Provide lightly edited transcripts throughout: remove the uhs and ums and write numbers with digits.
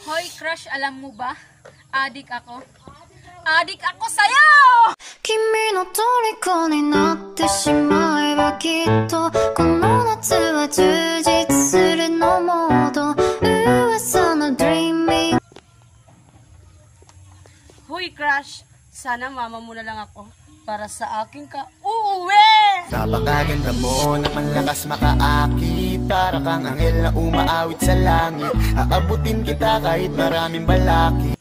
Hoy, crush, alam mo ba? Adik ako. Adik ako sa'yo! 君の虜になってしまえばきっとこの夏は充実するのモード噂の dreaming Hoy, crush, sana mama mo na lang ako para sa akin ka uuwi! Napakaganda mo na malakas makaakit. Para kang anghel na umaawit sa langit. Aabutin kita kahit maraming balakid.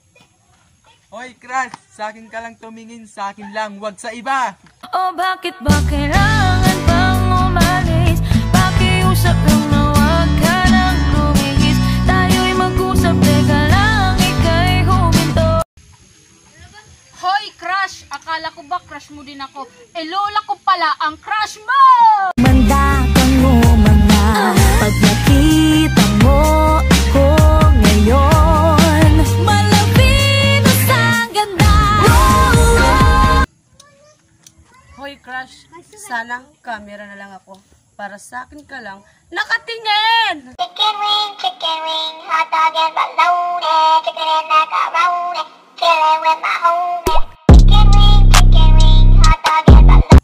Hoy, crush, sa akin ka lang tumingin, sa akin lang, wag sa iba. Oh, bakit ba kailangan pang umalis? Pakiusap lang na wag ka nang lumihis. Tayo'y mag-usap, teka lang, ika'y huminto. Hoy, crush, akala ko ba crush mo din ako? Eh, lola ko pala ang crush mo! Manda kang umanga pag nakita mo ako ngayon. Malapinos ang ganda. Hoy, crush, sana camera na lang ako para sa akin ka lang nakatingin! Chicken wing, hot dog and bologna, chicken and macaroni, chilling with my homies. Chicken wing, hot dog and bologna.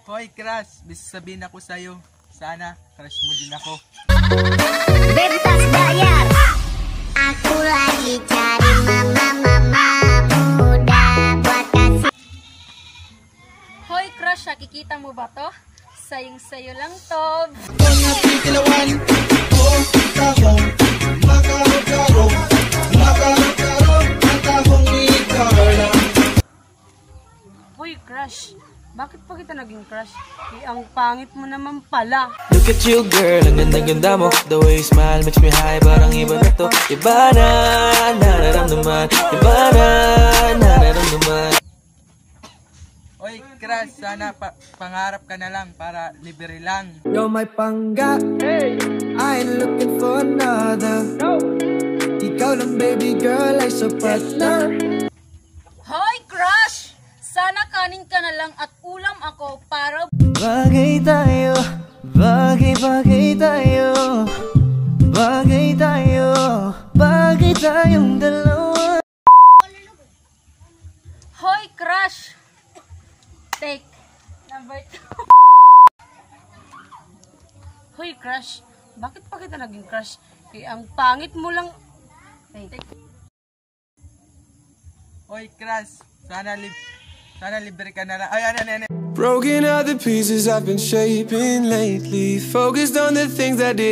Hoy, crush, bisa sabihin ako sa'yo. Sana, crush mo din ako. Bebas bayar. Aku lagi cari mama muda buat kasih. Hoy, crush, nakikita mo ba to? Sayong-sayo lang to. Hoy, crush, bakit pa kita naging crush? Eh, ang pangit mo naman pala. Look at you, girl, ang ganda-ganda mo. The way you smile makes me high, parang iba na to. Iba na, nararamdaman. Iba na, nararamdaman. Hoy, crush, sana pangarap ka na lang para libre lang. You're my pangga, I ain't looking for another. Ikaw lang baby girl ay sapat na. Hoy, crush! Sana kanin ka na lang at ulam ako para... Bagay tayo, bagay tayo. Bagay tayo, bagay tayong dalawa. Hoy, crush! Take number 2. Hoy, crush, bakit pa kita naging crush? Eh, ang pangit mo lang... Take. Hoy, crush, sana libre ka na lang. Ay. Broken out the pieces I've been shaping lately. Focused on the things that did